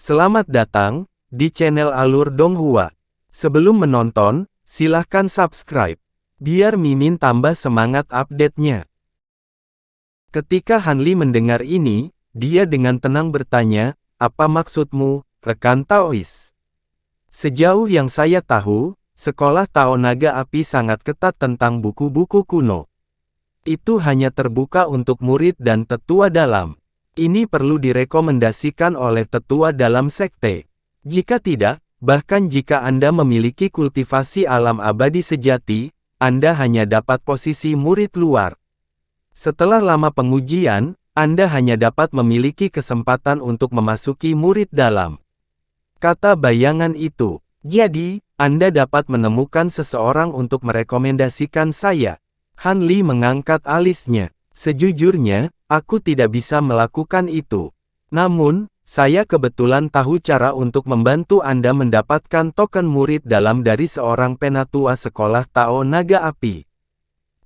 Selamat datang di channel Alur Donghua. Sebelum menonton, silahkan subscribe, biar Mimin tambah semangat update-nya. Ketika Hanli mendengar ini, dia dengan tenang bertanya, "Apa maksudmu, rekan Taois?" Sejauh yang saya tahu, sekolah Tao Naga Api sangat ketat tentang buku-buku kuno. Itu hanya terbuka untuk murid dan tetua dalam. Ini perlu direkomendasikan oleh tetua dalam sekte. Jika tidak, bahkan jika Anda memiliki kultivasi alam abadi sejati, Anda hanya dapat posisi murid luar. Setelah lama pengujian, Anda hanya dapat memiliki kesempatan untuk memasuki murid dalam. Kata bayangan itu. Jadi, Anda dapat menemukan seseorang untuk merekomendasikan saya. Hanli mengangkat alisnya. Sejujurnya, aku tidak bisa melakukan itu. Namun, saya kebetulan tahu cara untuk membantu Anda mendapatkan token murid dalam dari seorang penatua sekolah Tao Naga Api.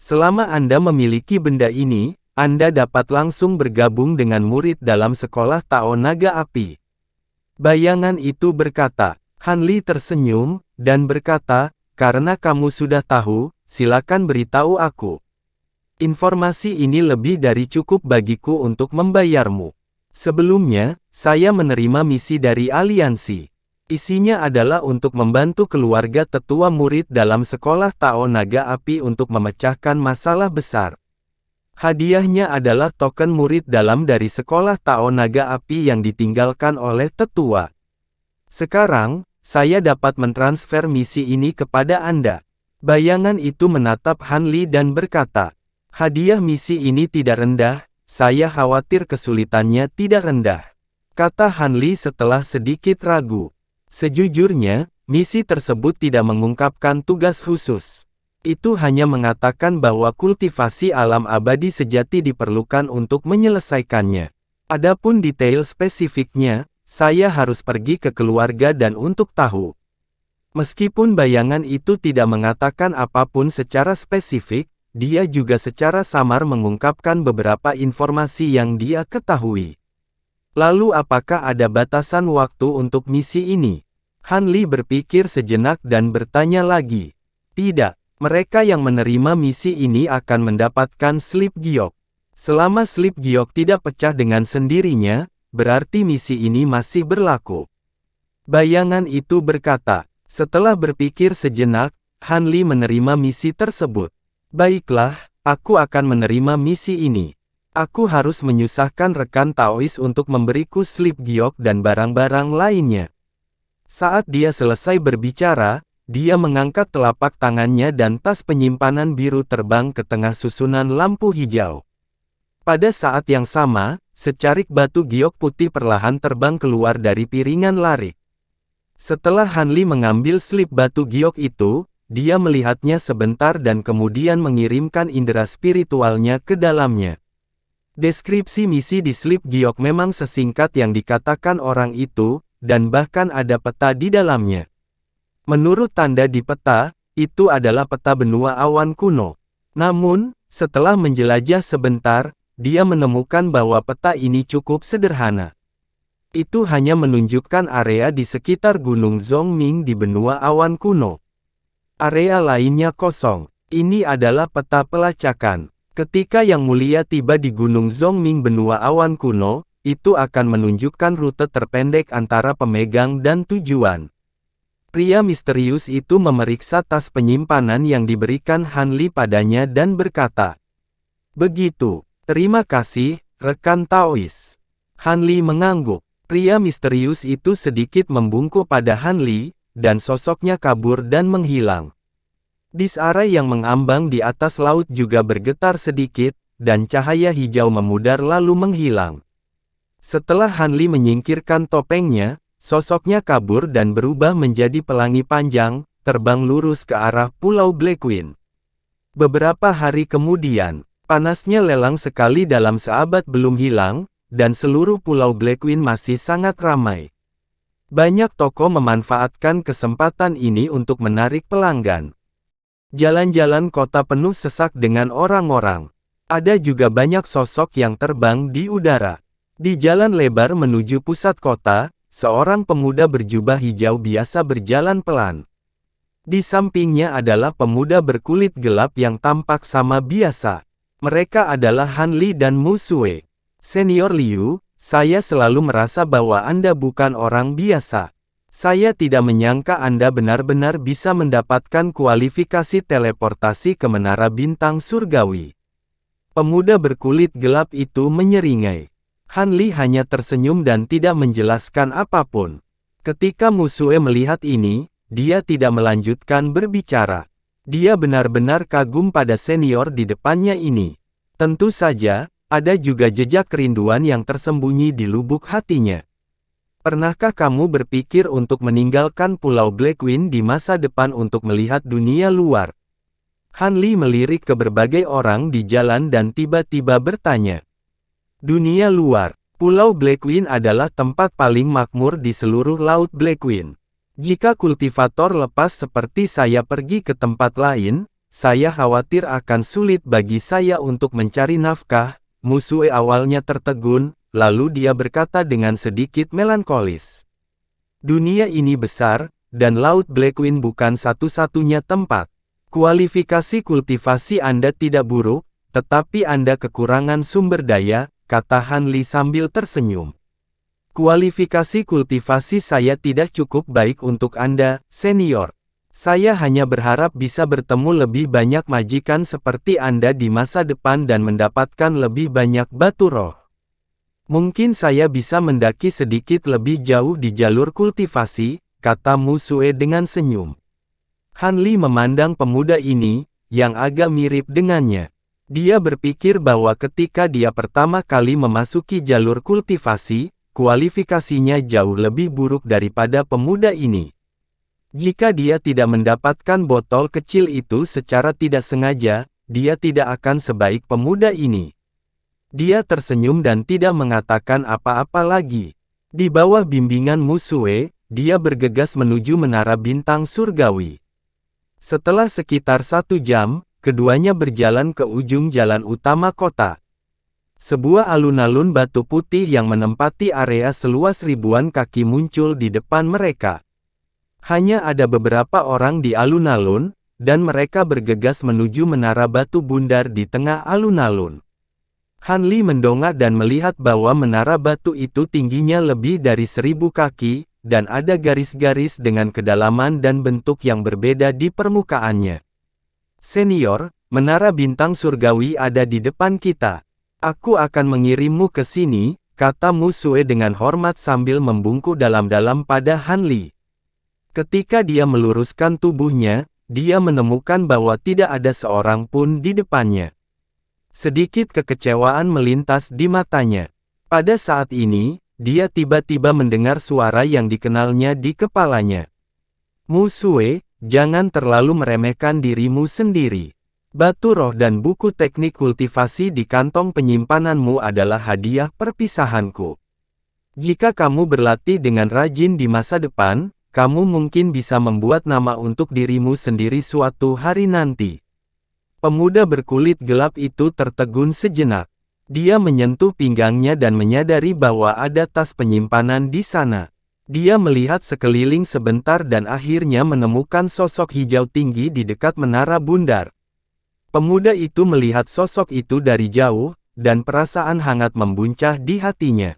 Selama Anda memiliki benda ini, Anda dapat langsung bergabung dengan murid dalam sekolah Tao Naga Api. Bayangan itu berkata. Hanli tersenyum, dan berkata, "Karena kamu sudah tahu, silakan beritahu aku. Informasi ini lebih dari cukup bagiku untuk membayarmu. Sebelumnya, saya menerima misi dari aliansi. Isinya adalah untuk membantu keluarga tetua murid dalam sekolah Tao Naga Api untuk memecahkan masalah besar. Hadiahnya adalah token murid dalam dari sekolah Tao Naga Api yang ditinggalkan oleh tetua. Sekarang, saya dapat mentransfer misi ini kepada Anda." Bayangan itu menatap Hanli dan berkata, "Hadiah misi ini tidak rendah, saya khawatir kesulitannya tidak rendah," kata Hanli setelah sedikit ragu. Sejujurnya, misi tersebut tidak mengungkapkan tugas khusus. Itu hanya mengatakan bahwa kultivasi alam abadi sejati diperlukan untuk menyelesaikannya. Adapun detail spesifiknya, saya harus pergi ke keluarga dan untuk tahu. Meskipun bayangan itu tidak mengatakan apapun secara spesifik, dia juga secara samar mengungkapkan beberapa informasi yang dia ketahui. Lalu apakah ada batasan waktu untuk misi ini? Hanli berpikir sejenak dan bertanya lagi. Tidak, mereka yang menerima misi ini akan mendapatkan slip giok. Selama slip giok tidak pecah dengan sendirinya, berarti misi ini masih berlaku. Bayangan itu berkata. Setelah berpikir sejenak, Hanli menerima misi tersebut. "Baiklah, aku akan menerima misi ini. Aku harus menyusahkan rekan Taois untuk memberiku slip giok dan barang-barang lainnya." Saat dia selesai berbicara, dia mengangkat telapak tangannya dan tas penyimpanan biru terbang ke tengah susunan lampu hijau. Pada saat yang sama, secarik batu giok putih perlahan terbang keluar dari piringan larik. Setelah Hanli mengambil slip batu giok itu, dia melihatnya sebentar dan kemudian mengirimkan indera spiritualnya ke dalamnya. Deskripsi misi di slip giok memang sesingkat yang dikatakan orang itu, dan bahkan ada peta di dalamnya. Menurut tanda di peta, itu adalah peta benua awan kuno. Namun, setelah menjelajah sebentar, dia menemukan bahwa peta ini cukup sederhana. Itu hanya menunjukkan area di sekitar Gunung Zhongming di benua awan kuno. Area lainnya kosong. Ini adalah peta pelacakan. Ketika Yang Mulia tiba di Gunung Zhongming benua awan kuno, itu akan menunjukkan rute terpendek antara pemegang dan tujuan. Pria misterius itu memeriksa tas penyimpanan yang diberikan Hanli padanya dan berkata, "Begitu. Terima kasih, rekan Taois." Hanli mengangguk. Pria misterius itu sedikit membungkuk pada Hanli, dan sosoknya kabur dan menghilang. Disarai yang mengambang di atas laut juga bergetar sedikit, dan cahaya hijau memudar lalu menghilang. Setelah Hanli menyingkirkan topengnya, sosoknya kabur dan berubah menjadi pelangi panjang, terbang lurus ke arah Pulau Blackwing. Beberapa hari kemudian, panasnya lelang sekali dalam seabad belum hilang, dan seluruh Pulau Blackwing masih sangat ramai. Banyak toko memanfaatkan kesempatan ini untuk menarik pelanggan. Jalan-jalan kota penuh sesak dengan orang-orang. Ada juga banyak sosok yang terbang di udara. Di jalan lebar menuju pusat kota, seorang pemuda berjubah hijau biasa berjalan pelan. Di sampingnya adalah pemuda berkulit gelap yang tampak sama biasa. Mereka adalah Han Li dan Mu Sue. Senior Liu, saya selalu merasa bahwa Anda bukan orang biasa. Saya tidak menyangka Anda benar-benar bisa mendapatkan kualifikasi teleportasi ke Menara Bintang Surgawi. Pemuda berkulit gelap itu menyeringai. Han Li hanya tersenyum dan tidak menjelaskan apapun. Ketika Mu Sue melihat ini, dia tidak melanjutkan berbicara. Dia benar-benar kagum pada senior di depannya ini. Tentu saja, ada juga jejak kerinduan yang tersembunyi di lubuk hatinya. Pernahkah kamu berpikir untuk meninggalkan Pulau Blackwing di masa depan untuk melihat dunia luar? Han Li melirik ke berbagai orang di jalan dan tiba-tiba bertanya. Dunia luar, Pulau Blackwing adalah tempat paling makmur di seluruh Laut Blackwing. Jika kultivator lepas seperti saya pergi ke tempat lain, saya khawatir akan sulit bagi saya untuk mencari nafkah. Mu Sue awalnya tertegun, lalu dia berkata dengan sedikit melankolis. Dunia ini besar, dan Laut Blackwing bukan satu-satunya tempat. Kualifikasi kultivasi Anda tidak buruk, tetapi Anda kekurangan sumber daya, kata Han Li sambil tersenyum. Kualifikasi kultivasi saya tidak cukup baik untuk Anda, senior. Saya hanya berharap bisa bertemu lebih banyak majikan seperti Anda di masa depan dan mendapatkan lebih banyak batu roh. Mungkin saya bisa mendaki sedikit lebih jauh di jalur kultivasi, kata Mu Sue dengan senyum. Han Li memandang pemuda ini, yang agak mirip dengannya. Dia berpikir bahwa ketika dia pertama kali memasuki jalur kultivasi, kualifikasinya jauh lebih buruk daripada pemuda ini. Jika dia tidak mendapatkan botol kecil itu secara tidak sengaja, dia tidak akan sebaik pemuda ini. Dia tersenyum dan tidak mengatakan apa-apa lagi. Di bawah bimbingan Mu Sue, dia bergegas menuju Menara Bintang Surgawi. Setelah sekitar 1 jam, keduanya berjalan ke ujung jalan utama kota. Sebuah alun-alun batu putih yang menempati area seluas ribuan kaki muncul di depan mereka. Hanya ada beberapa orang di alun-alun, dan mereka bergegas menuju menara batu bundar di tengah alun-alun. Han Li mendongak dan melihat bahwa menara batu itu tingginya lebih dari 1000 kaki, dan ada garis-garis dengan kedalaman dan bentuk yang berbeda di permukaannya. Senior, Menara Bintang Surgawi ada di depan kita. Aku akan mengirimmu ke sini, kata Mu Sue dengan hormat sambil membungkuk dalam-dalam pada Han Li. Ketika dia meluruskan tubuhnya, dia menemukan bahwa tidak ada seorang pun di depannya. Sedikit kekecewaan melintas di matanya. Pada saat ini, dia tiba-tiba mendengar suara yang dikenalnya di kepalanya. Mu Sue, jangan terlalu meremehkan dirimu sendiri. Batu roh dan buku teknik kultivasi di kantong penyimpananmu adalah hadiah perpisahanku. Jika kamu berlatih dengan rajin di masa depan, kamu mungkin bisa membuat nama untuk dirimu sendiri suatu hari nanti. Pemuda berkulit gelap itu tertegun sejenak. Dia menyentuh pinggangnya dan menyadari bahwa ada tas penyimpanan di sana. Dia melihat sekeliling sebentar dan akhirnya menemukan sosok hijau tinggi di dekat menara bundar. Pemuda itu melihat sosok itu dari jauh, dan perasaan hangat membuncah di hatinya.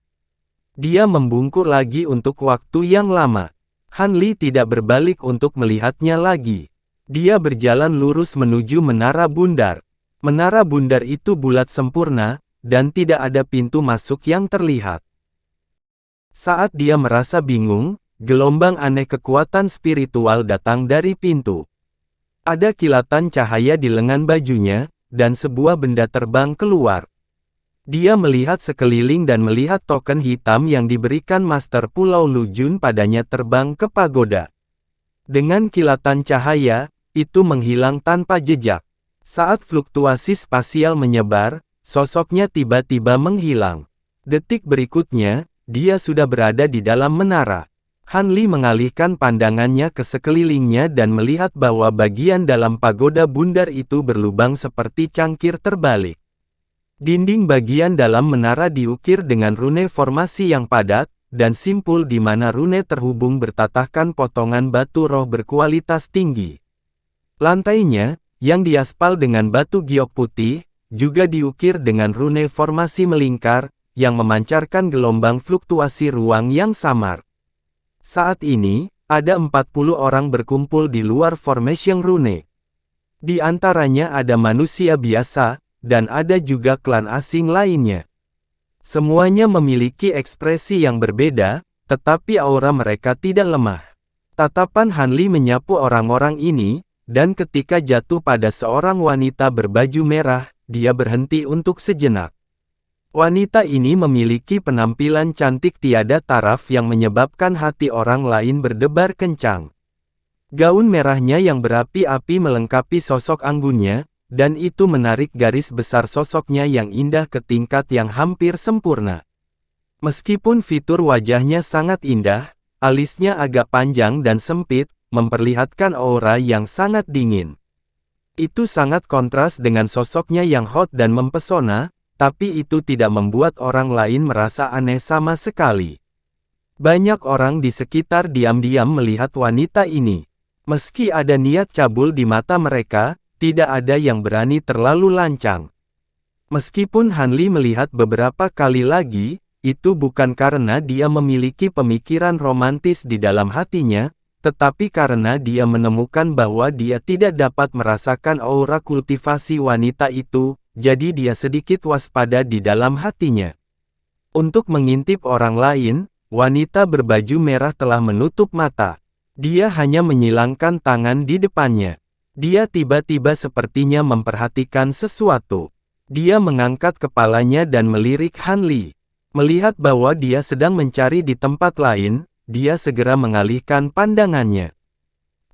Dia membungkuk lagi untuk waktu yang lama. Han Li tidak berbalik untuk melihatnya lagi. Dia berjalan lurus menuju menara bundar. Menara bundar itu bulat sempurna, dan tidak ada pintu masuk yang terlihat. Saat dia merasa bingung, gelombang aneh kekuatan spiritual datang dari pintu. Ada kilatan cahaya di lengan bajunya, dan sebuah benda terbang keluar. Dia melihat sekeliling dan melihat token hitam yang diberikan Master Pulau Lu Jun padanya terbang ke pagoda. Dengan kilatan cahaya, itu menghilang tanpa jejak. Saat fluktuasi spasial menyebar, sosoknya tiba-tiba menghilang. Detik berikutnya, dia sudah berada di dalam menara. Han Li mengalihkan pandangannya ke sekelilingnya dan melihat bahwa bagian dalam pagoda bundar itu berlubang seperti cangkir terbalik. Dinding bagian dalam menara diukir dengan rune formasi yang padat, dan simpul di mana rune terhubung bertatahkan potongan batu roh berkualitas tinggi. Lantainya, yang diaspal dengan batu giok putih, juga diukir dengan rune formasi melingkar, yang memancarkan gelombang fluktuasi ruang yang samar. Saat ini, ada 40 orang berkumpul di luar formation rune. Di antaranya ada manusia biasa, dan ada juga klan asing lainnya. Semuanya memiliki ekspresi yang berbeda, tetapi aura mereka tidak lemah. Tatapan Hanli menyapu orang-orang ini, dan ketika jatuh pada seorang wanita berbaju merah, dia berhenti untuk sejenak. Wanita ini memiliki penampilan cantik tiada taraf yang menyebabkan hati orang lain berdebar kencang. Gaun merahnya yang berapi-api melengkapi sosok anggunnya, dan itu menarik garis besar sosoknya yang indah ke tingkat yang hampir sempurna. Meskipun fitur wajahnya sangat indah, alisnya agak panjang dan sempit, memperlihatkan aura yang sangat dingin. Itu sangat kontras dengan sosoknya yang hot dan mempesona, tapi itu tidak membuat orang lain merasa aneh sama sekali. Banyak orang di sekitar diam-diam melihat wanita ini. Meski ada niat cabul di mata mereka, tidak ada yang berani terlalu lancang. Meskipun Hanli melihat beberapa kali lagi, itu bukan karena dia memiliki pemikiran romantis di dalam hatinya, tetapi karena dia menemukan bahwa dia tidak dapat merasakan aura kultivasi wanita itu, jadi dia sedikit waspada di dalam hatinya. Untuk mengintip orang lain, wanita berbaju merah telah menutup mata. Dia hanya menyilangkan tangan di depannya. Dia tiba-tiba sepertinya memperhatikan sesuatu. Dia mengangkat kepalanya dan melirik Hanli. Melihat bahwa dia sedang mencari di tempat lain, dia segera mengalihkan pandangannya.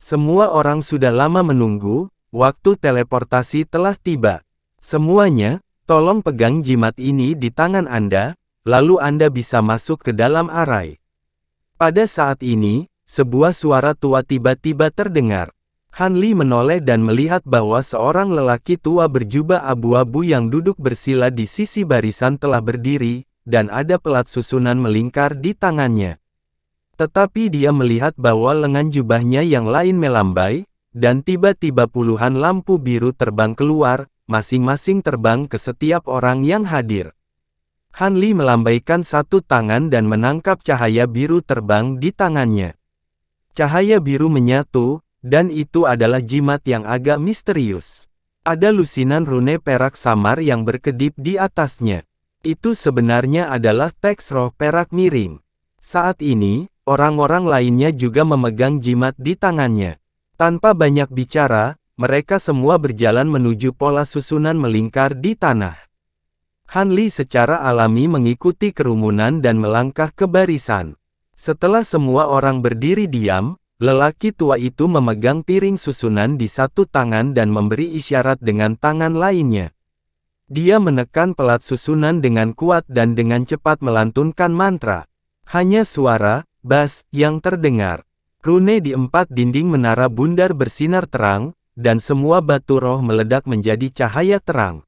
Semua orang sudah lama menunggu, waktu teleportasi telah tiba. Semuanya, tolong pegang jimat ini di tangan Anda, lalu Anda bisa masuk ke dalam arai. Pada saat ini, sebuah suara tua tiba-tiba terdengar. Hanli menoleh dan melihat bahwa seorang lelaki tua berjubah abu-abu yang duduk bersila di sisi barisan telah berdiri, dan ada pelat susunan melingkar di tangannya. Tetapi dia melihat bahwa lengan jubahnya yang lain melambai, dan tiba-tiba puluhan lampu biru terbang keluar, masing-masing terbang ke setiap orang yang hadir. Hanli melambaikan satu tangan dan menangkap cahaya biru terbang di tangannya. Cahaya biru menyatu, dan itu adalah jimat yang agak misterius. Ada lusinan rune perak samar yang berkedip di atasnya. Itu sebenarnya adalah teks roh perak miring. Saat ini, orang-orang lainnya juga memegang jimat di tangannya. Tanpa banyak bicara, mereka semua berjalan menuju pola susunan melingkar di tanah. Hanli secara alami mengikuti kerumunan dan melangkah ke barisan. Setelah semua orang berdiri diam, lelaki tua itu memegang piring susunan di satu tangan dan memberi isyarat dengan tangan lainnya. Dia menekan pelat susunan dengan kuat dan dengan cepat melantunkan mantra. Hanya suara, bas, yang terdengar. Rune di 4 dinding menara bundar bersinar terang, dan semua batu roh meledak menjadi cahaya terang.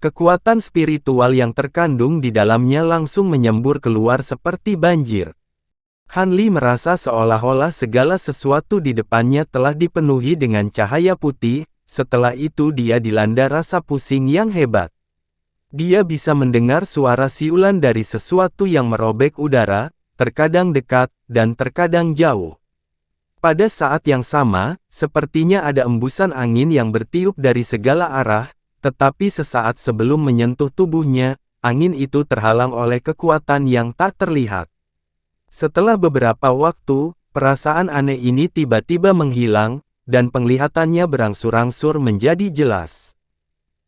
Kekuatan spiritual yang terkandung di dalamnya langsung menyembur keluar seperti banjir. Hanli merasa seolah-olah segala sesuatu di depannya telah dipenuhi dengan cahaya putih, setelah itu dia dilanda rasa pusing yang hebat. Dia bisa mendengar suara siulan dari sesuatu yang merobek udara, terkadang dekat, dan terkadang jauh. Pada saat yang sama, sepertinya ada embusan angin yang bertiup dari segala arah, tetapi sesaat sebelum menyentuh tubuhnya, angin itu terhalang oleh kekuatan yang tak terlihat. Setelah beberapa waktu, perasaan aneh ini tiba-tiba menghilang, dan penglihatannya berangsur-angsur menjadi jelas.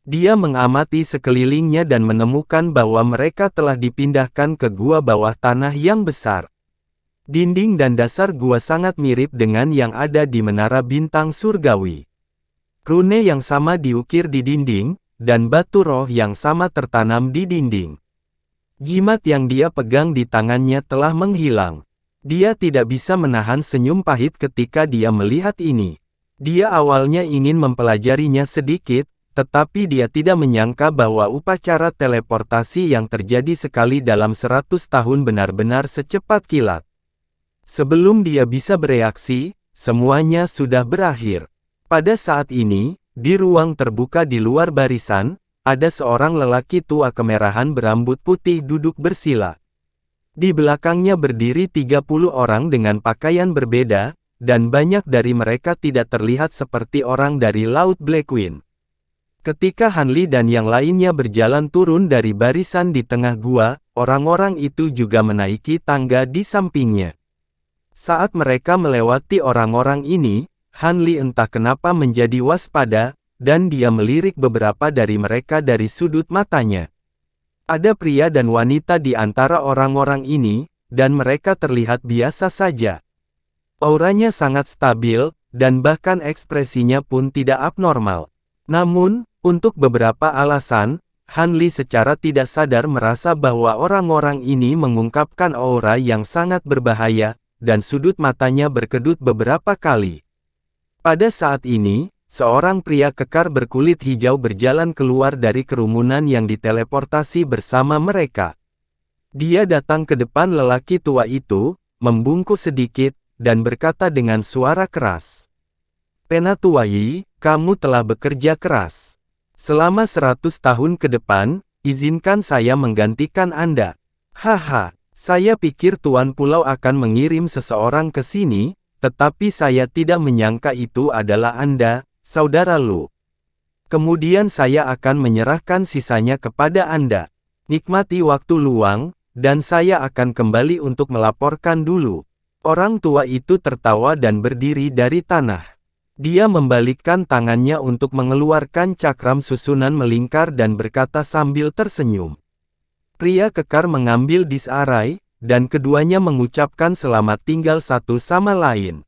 Dia mengamati sekelilingnya dan menemukan bahwa mereka telah dipindahkan ke gua bawah tanah yang besar. Dinding dan dasar gua sangat mirip dengan yang ada di Menara Bintang Surgawi. Rune yang sama diukir di dinding, dan batu roh yang sama tertanam di dinding. Jimat yang dia pegang di tangannya telah menghilang. Dia tidak bisa menahan senyum pahit ketika dia melihat ini. Dia awalnya ingin mempelajarinya sedikit, tetapi dia tidak menyangka bahwa upacara teleportasi yang terjadi sekali dalam 100 tahun benar-benar secepat kilat. Sebelum dia bisa bereaksi, semuanya sudah berakhir. Pada saat ini, di ruang terbuka di luar barisan, ada seorang lelaki tua kemerahan berambut putih duduk bersila. Di belakangnya berdiri 30 orang dengan pakaian berbeda, dan banyak dari mereka tidak terlihat seperti orang dari Laut Black Queen. Ketika Han Li dan yang lainnya berjalan turun dari barisan di tengah gua, orang-orang itu juga menaiki tangga di sampingnya. Saat mereka melewati orang-orang ini, Han Li entah kenapa menjadi waspada, dan dia melirik beberapa dari mereka dari sudut matanya. Ada pria dan wanita di antara orang-orang ini, dan mereka terlihat biasa saja. Auranya sangat stabil, dan bahkan ekspresinya pun tidak abnormal. Namun, untuk beberapa alasan, Han Li secara tidak sadar merasa bahwa orang-orang ini mengungkapkan aura yang sangat berbahaya, dan sudut matanya berkedut beberapa kali. Pada saat ini, seorang pria kekar berkulit hijau berjalan keluar dari kerumunan yang diteleportasi bersama mereka. Dia datang ke depan lelaki tua itu, membungkuk sedikit, dan berkata dengan suara keras. "Penatua Yi, kamu telah bekerja keras. Selama 100 tahun ke depan, izinkan saya menggantikan Anda." "Haha, saya pikir Tuan Pulau akan mengirim seseorang ke sini, tetapi saya tidak menyangka itu adalah Anda, Saudara Lu. Kemudian saya akan menyerahkan sisanya kepada Anda. Nikmati waktu luang, dan saya akan kembali untuk melaporkan dulu." Orang tua itu tertawa dan berdiri dari tanah. Dia membalikkan tangannya untuk mengeluarkan cakram susunan melingkar dan berkata sambil tersenyum. Pria kekar mengambil disarai, dan keduanya mengucapkan selamat tinggal satu sama lain.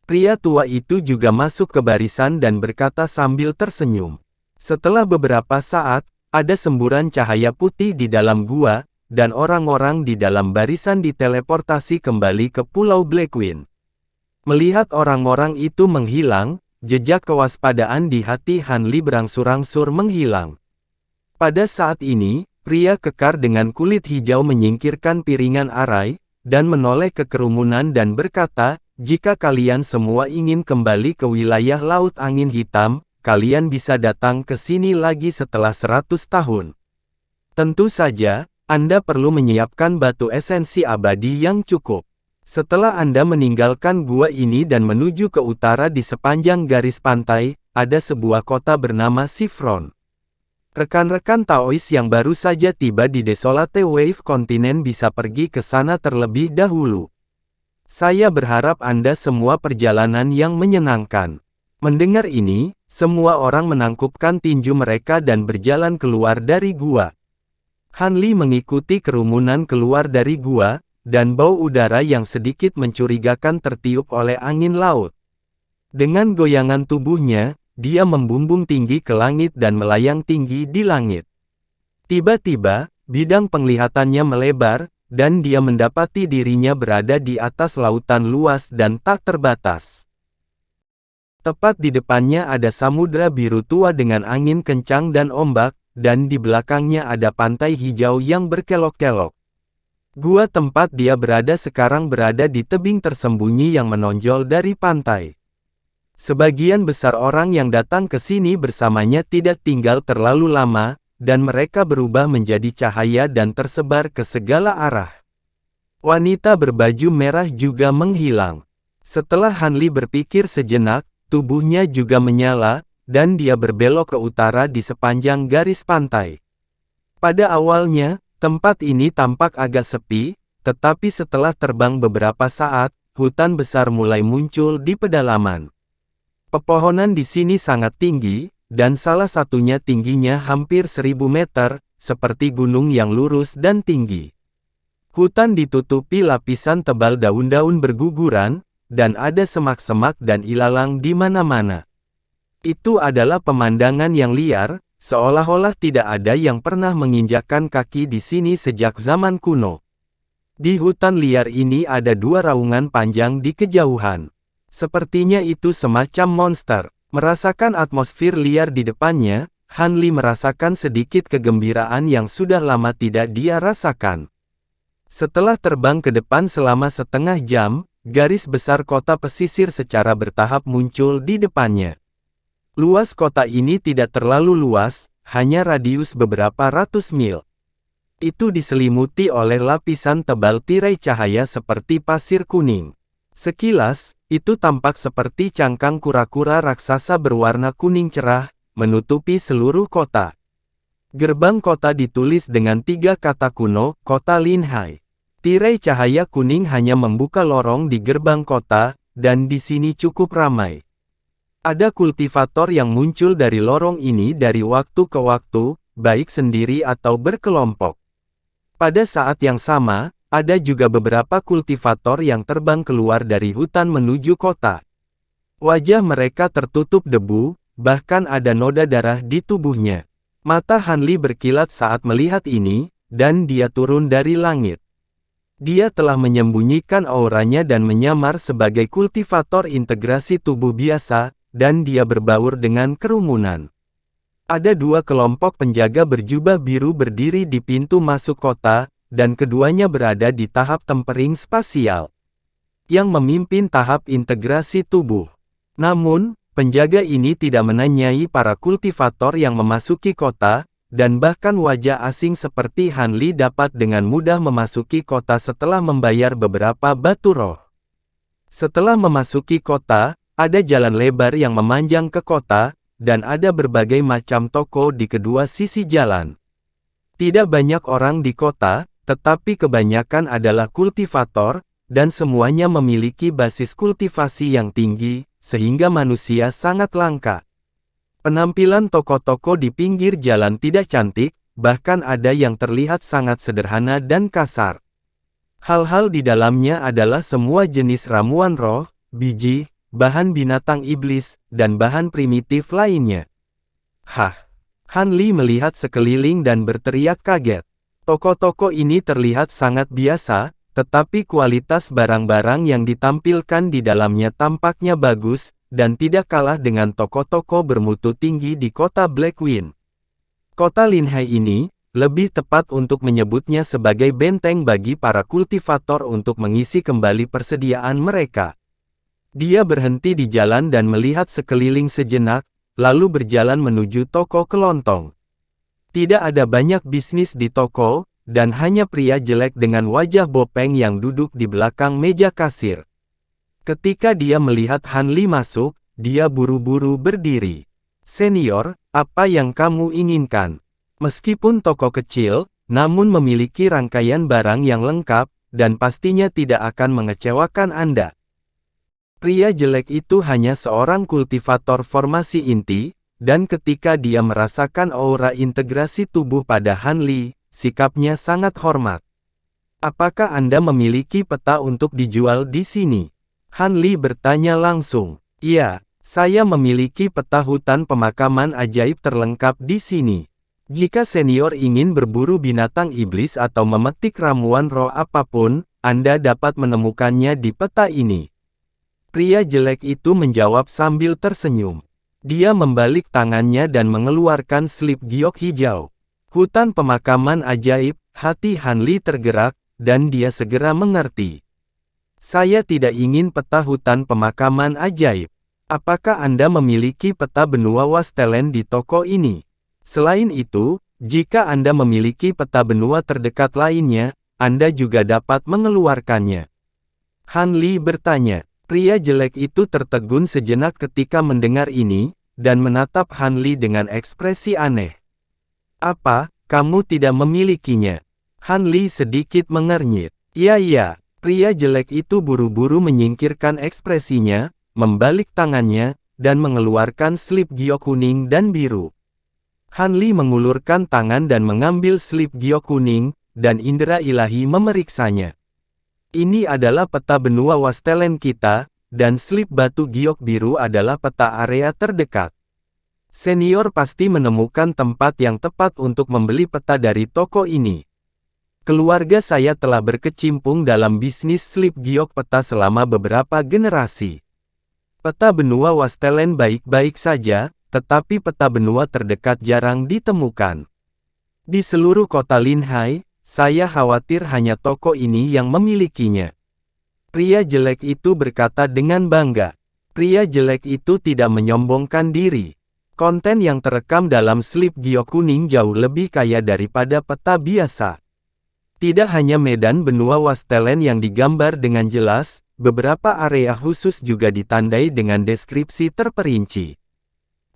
Pria tua itu juga masuk ke barisan dan berkata sambil tersenyum. Setelah beberapa saat, ada semburan cahaya putih di dalam gua, dan orang-orang di dalam barisan diteleportasi kembali ke Pulau Black Queen. Melihat orang-orang itu menghilang, jejak kewaspadaan di hati Han Li berangsur-angsur menghilang. Pada saat ini, pria kekar dengan kulit hijau menyingkirkan piringan arai, dan menoleh ke kerumunan dan berkata, "Jika kalian semua ingin kembali ke wilayah Laut Angin Hitam, kalian bisa datang ke sini lagi setelah 100 tahun. Tentu saja, Anda perlu menyiapkan batu esensi abadi yang cukup. Setelah Anda meninggalkan gua ini dan menuju ke utara di sepanjang garis pantai, ada sebuah kota bernama Saffron. Rekan-rekan Taois yang baru saja tiba di Desolate Wave Kontinen bisa pergi ke sana terlebih dahulu. Saya berharap Anda semua perjalanan yang menyenangkan." Mendengar ini, semua orang menangkupkan tinju mereka dan berjalan keluar dari gua. Han Li mengikuti kerumunan keluar dari gua, dan bau udara yang sedikit mencurigakan tertiup oleh angin laut. Dengan goyangan tubuhnya, dia membumbung tinggi ke langit dan melayang tinggi di langit. Tiba-tiba, bidang penglihatannya melebar, dan dia mendapati dirinya berada di atas lautan luas dan tak terbatas. Tepat di depannya ada samudra biru tua dengan angin kencang dan ombak, dan di belakangnya ada pantai hijau yang berkelok-kelok. Gua tempat dia berada sekarang berada di tebing tersembunyi yang menonjol dari pantai. Sebagian besar orang yang datang ke sini bersamanya tidak tinggal terlalu lama, dan mereka berubah menjadi cahaya dan tersebar ke segala arah. Wanita berbaju merah juga menghilang. Setelah Han Li berpikir sejenak, tubuhnya juga menyala, dan dia berbelok ke utara di sepanjang garis pantai. Pada awalnya, tempat ini tampak agak sepi, tetapi setelah terbang beberapa saat, hutan besar mulai muncul di pedalaman. Pepohonan di sini sangat tinggi, dan salah satunya tingginya hampir 1000 meter, seperti gunung yang lurus dan tinggi. Hutan ditutupi lapisan tebal daun-daun berguguran, dan ada semak-semak dan ilalang di mana-mana. Itu adalah pemandangan yang liar, seolah-olah tidak ada yang pernah menginjakkan kaki di sini sejak zaman kuno. Di hutan liar ini ada dua raungan panjang di kejauhan. Sepertinya itu semacam monster. Merasakan atmosfer liar di depannya, Han Li merasakan sedikit kegembiraan yang sudah lama tidak dia rasakan. Setelah terbang ke depan selama setengah jam, garis besar kota pesisir secara bertahap muncul di depannya. Luas kota ini tidak terlalu luas, hanya radius beberapa ratus mil. Itu diselimuti oleh lapisan tebal tirai cahaya seperti pasir kuning. Sekilas, itu tampak seperti cangkang kura-kura raksasa berwarna kuning cerah, menutupi seluruh kota. Gerbang kota ditulis dengan 3 kata kuno, Kota Linhai. Tirai cahaya kuning hanya membuka lorong di gerbang kota, dan di sini cukup ramai. Ada kultivator yang muncul dari lorong ini dari waktu ke waktu, baik sendiri atau berkelompok. Pada saat yang sama, ada juga beberapa kultivator yang terbang keluar dari hutan menuju kota. Wajah mereka tertutup debu, bahkan ada noda darah di tubuhnya. Mata Han Li berkilat saat melihat ini, dan dia turun dari langit. Dia telah menyembunyikan auranya dan menyamar sebagai kultivator integrasi tubuh biasa, dan dia berbaur dengan kerumunan. Ada 2 kelompok penjaga berjubah biru berdiri di pintu masuk kota, dan keduanya berada di tahap tempering spasial. Yang memimpin tahap integrasi tubuh. Namun, penjaga ini tidak menanyai para kultivator yang memasuki kota, dan bahkan wajah asing seperti Han Li dapat dengan mudah memasuki kota setelah membayar beberapa batu roh. Setelah memasuki kota, ada jalan lebar yang memanjang ke kota, dan ada berbagai macam toko di kedua sisi jalan. Tidak banyak orang di kota, tetapi kebanyakan adalah kultivator, dan semuanya memiliki basis kultivasi yang tinggi, sehingga manusia sangat langka. Penampilan toko-toko di pinggir jalan tidak cantik, bahkan ada yang terlihat sangat sederhana dan kasar. Hal-hal di dalamnya adalah semua jenis ramuan roh, biji, bahan binatang iblis, dan bahan primitif lainnya. Hah! Han Li melihat sekeliling dan berteriak kaget. Toko-toko ini terlihat sangat biasa, tetapi kualitas barang-barang yang ditampilkan di dalamnya tampaknya bagus, dan tidak kalah dengan toko-toko bermutu tinggi di kota Blackwing. Kota Linhai ini, lebih tepat untuk menyebutnya sebagai benteng bagi para kultivator untuk mengisi kembali persediaan mereka. Dia berhenti di jalan dan melihat sekeliling sejenak, lalu berjalan menuju toko kelontong. Tidak ada banyak bisnis di toko, dan hanya pria jelek dengan wajah bopeng yang duduk di belakang meja kasir. Ketika dia melihat Han Li masuk, dia buru-buru berdiri. "Senior, apa yang kamu inginkan?" Meskipun toko kecil, namun memiliki rangkaian barang yang lengkap, dan pastinya tidak akan mengecewakan Anda. Pria jelek itu hanya seorang kultivator formasi inti, dan ketika dia merasakan aura integrasi tubuh pada Han Li, sikapnya sangat hormat. "Apakah Anda memiliki peta untuk dijual di sini?" Han Li bertanya langsung. "Iya, saya memiliki peta hutan pemakaman ajaib terlengkap di sini. Jika senior ingin berburu binatang iblis atau memetik ramuan roh apapun, Anda dapat menemukannya di peta ini." Pria jelek itu menjawab sambil tersenyum. Dia membalik tangannya dan mengeluarkan slip giok hijau. Hutan pemakaman ajaib, hati Han Li tergerak, dan dia segera mengerti. "Saya tidak ingin peta hutan pemakaman ajaib. Apakah Anda memiliki peta benua Wastelen di toko ini? Selain itu, jika Anda memiliki peta benua terdekat lainnya, Anda juga dapat mengeluarkannya." Han Li bertanya. Pria jelek itu tertegun sejenak ketika mendengar ini, dan menatap Han Li dengan ekspresi aneh. "Apa, kamu tidak memilikinya?" Han Li sedikit mengernyit. Iya, pria jelek itu buru-buru menyingkirkan ekspresinya, membalik tangannya, dan mengeluarkan slip giok kuning dan biru. Han Li mengulurkan tangan dan mengambil slip giok kuning, dan indera ilahi memeriksanya. "Ini adalah peta benua Wastelen kita, dan slip batu giok biru adalah peta area terdekat. Senior pasti menemukan tempat yang tepat untuk membeli peta dari toko ini. Keluarga saya telah berkecimpung dalam bisnis slip giok peta selama beberapa generasi." Peta benua Wastelen baik-baik saja, tetapi peta benua terdekat jarang ditemukan. Di seluruh kota Linhai, saya khawatir hanya toko ini yang memilikinya. Pria jelek itu berkata dengan bangga. Pria jelek itu tidak menyombongkan diri. Konten yang terekam dalam slip giok kuning jauh lebih kaya daripada peta biasa. Tidak hanya medan benua Wastelen yang digambar dengan jelas, beberapa area khusus juga ditandai dengan deskripsi terperinci.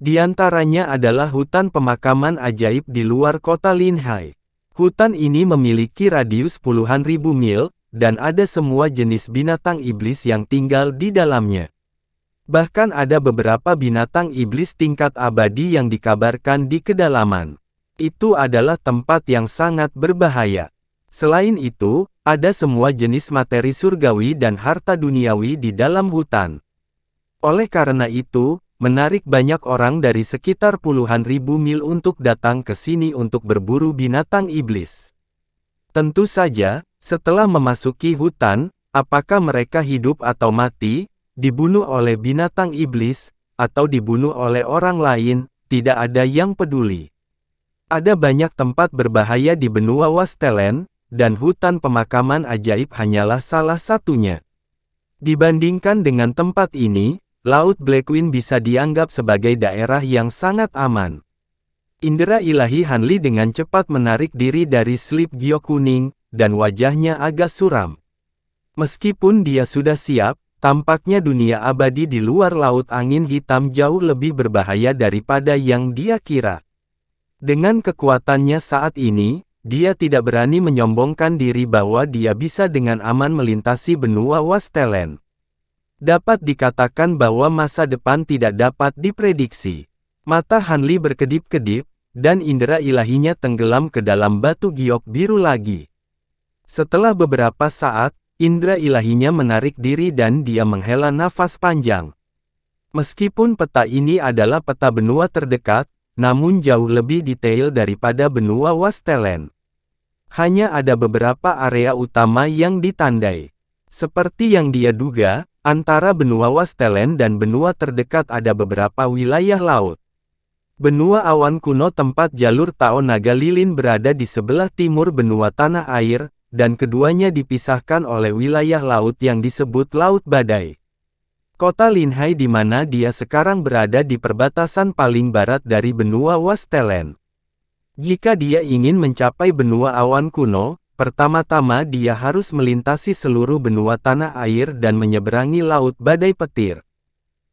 Di antaranya adalah hutan pemakaman ajaib di luar kota Linhai. Hutan ini memiliki radius puluhan ribu mil, dan ada semua jenis binatang iblis yang tinggal di dalamnya. Bahkan ada beberapa binatang iblis tingkat abadi yang dikabarkan di kedalaman. Itu adalah tempat yang sangat berbahaya. Selain itu, ada semua jenis materi surgawi dan harta duniawi di dalam hutan. Oleh karena itu, menarik banyak orang dari sekitar puluhan ribu mil untuk datang ke sini untuk berburu binatang iblis. Tentu saja, setelah memasuki hutan, apakah mereka hidup atau mati, dibunuh oleh binatang iblis, atau dibunuh oleh orang lain, tidak ada yang peduli. Ada banyak tempat berbahaya di benua Wastelen, dan hutan pemakaman ajaib hanyalah salah satunya. Dibandingkan dengan tempat ini, Laut Blackwing bisa dianggap sebagai daerah yang sangat aman. Indera ilahi Hanli dengan cepat menarik diri dari slip giok kuning, dan wajahnya agak suram. Meskipun dia sudah siap, tampaknya dunia abadi di luar laut angin hitam jauh lebih berbahaya daripada yang dia kira. Dengan kekuatannya saat ini, dia tidak berani menyombongkan diri bahwa dia bisa dengan aman melintasi benua Wastelen. Dapat dikatakan bahwa masa depan tidak dapat diprediksi. Mata Hanli berkedip-kedip, dan indera ilahinya tenggelam ke dalam batu giok biru lagi. Setelah beberapa saat, indera ilahinya menarik diri dan dia menghela nafas panjang. Meskipun peta ini adalah peta benua terdekat, namun jauh lebih detail daripada benua Wastelen. Hanya ada beberapa area utama yang ditandai. Seperti yang dia duga, antara benua Wastelen dan benua terdekat ada beberapa wilayah laut. Benua awan kuno tempat jalur Tao Naga Lilin berada di sebelah timur benua tanah air, dan keduanya dipisahkan oleh wilayah laut yang disebut Laut Badai. Kota Linhai di mana dia sekarang berada di perbatasan paling barat dari benua Wastelen. Jika dia ingin mencapai benua awan kuno, pertama-tama dia harus melintasi seluruh benua tanah air dan menyeberangi Laut Badai Petir.